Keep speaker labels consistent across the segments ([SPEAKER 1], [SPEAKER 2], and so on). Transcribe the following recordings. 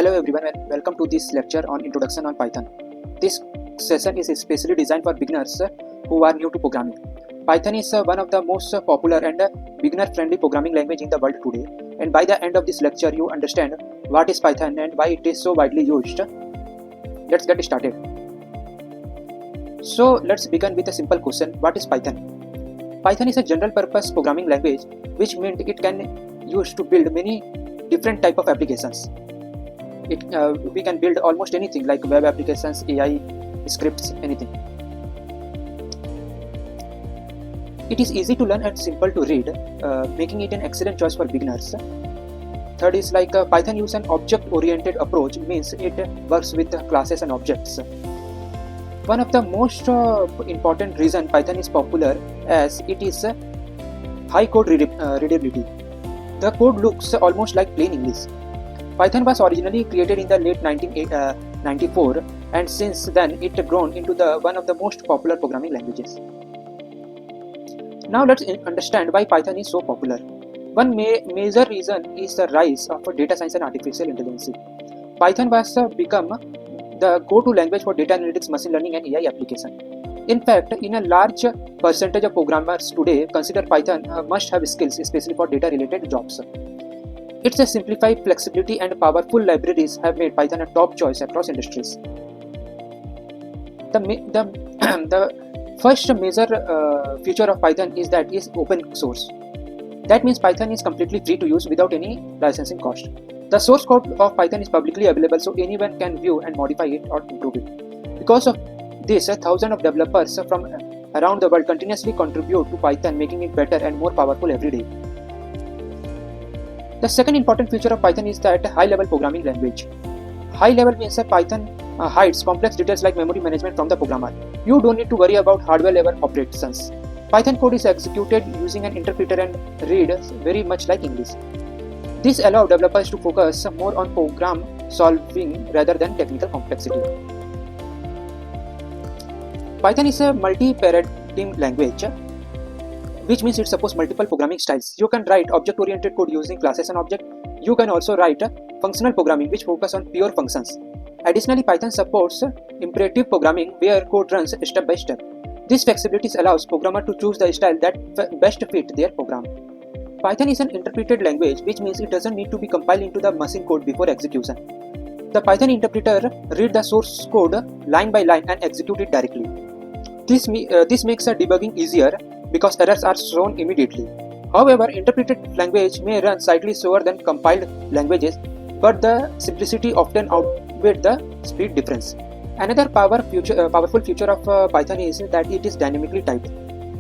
[SPEAKER 1] Hello everyone and welcome to this lecture on Introduction on Python. This session is especially designed for beginners who are new to programming. Python is one of the most popular and beginner-friendly programming language in the world today. And by the end of this lecture, you understand what is Python and why it is so widely used. Let's get started. So let's begin with a simple question: what is Python? Python is a general-purpose programming language, which means it can used to build many different type of applications. We can build almost anything like web applications, AI, scripts, anything. It is easy to learn and simple to read, making it an excellent choice for beginners. Third is Python uses an object-oriented approach, means it works with classes and objects. One of the most important reason Python is popular as it is high code readability. The code looks almost like plain English. Python was originally created in the late 1994 and since then it grown into one of the most popular programming languages. Now let's understand why Python is so popular. One major reason is the rise of data science and artificial intelligence. Python was become the go-to language for data analytics, machine learning and AI application. In fact, in a large percentage of programmers today consider Python must-have skills, especially for data-related jobs. Its simplified flexibility and powerful libraries have made Python a top choice across industries. The first major feature of Python is that it is open source. That means Python is completely free to use without any licensing cost. The source code of Python is publicly available, so anyone can view and modify it or improve it. Because of this, thousands of developers from around the world continuously contribute to Python, making it better and more powerful every day. The second important feature of Python is that high-level programming language. High-level means that Python hides complex details like memory management from the programmer. You don't need to worry about hardware-level operations. Python code is executed using an interpreter and reads very much like English. This allows developers to focus more on program solving rather than technical complexity. Python is a multi-paradigm language, which means it supports multiple programming styles. You can write object-oriented code using classes and objects. You can also write functional programming, which focuses on pure functions. Additionally, Python supports imperative programming, where code runs step by step. This flexibility allows programmers to choose the style that best fits their program. Python is an interpreted language, which means it doesn't need to be compiled into the machine code before execution. The Python interpreter reads the source code line by line and executes it directly. This makes debugging easier because errors are shown immediately. However, interpreted language may run slightly slower than compiled languages, but the simplicity often outweighs the speed difference. Another powerful feature of Python is that it is dynamically typed.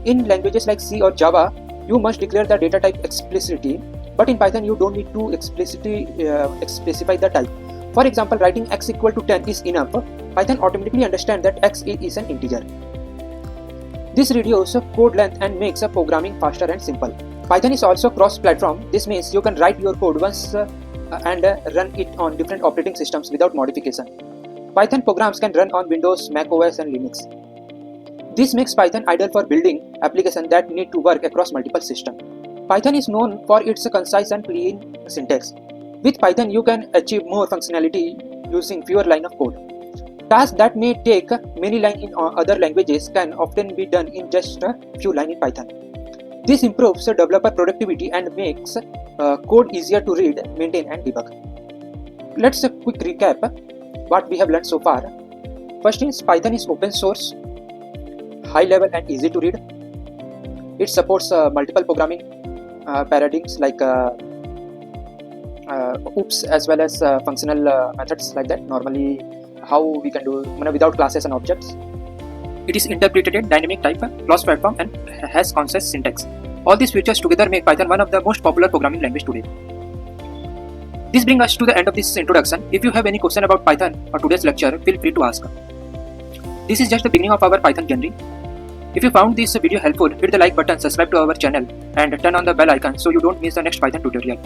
[SPEAKER 1] In languages like C or Java, you must declare the data type explicitly, but in Python you don't need to explicitly specify the type. For example, writing x equal to 10 is enough. Python automatically understands that x is an integer. This reduces code length and makes programming faster and simple. Python is also cross-platform. This means you can write your code once and run it on different operating systems without modification. Python programs can run on Windows, Mac OS and Linux. This makes Python ideal for building applications that need to work across multiple systems. Python is known for its concise and clean syntax. With Python, you can achieve more functionality using fewer lines of code. Tasks that may take many lines in other languages can often be done in just a few lines in Python. This improves developer productivity and makes code easier to read, maintain and debug. Let's quick recap what we have learned so far. First is Python is open source, high level and easy to read. It supports multiple programming paradigms like OOPS as well as functional methods like that. Normally how we can do without classes and objects. It is interpreted dynamic type, cross-platform and has concise syntax. All these features together make Python one of the most popular programming language today. This brings us to the end of this introduction. If you have any question about Python or today's lecture, feel free to ask. This is just the beginning of our Python journey. If you found this video helpful, hit the like button, subscribe to our channel and turn on the bell icon so you don't miss the next Python tutorial.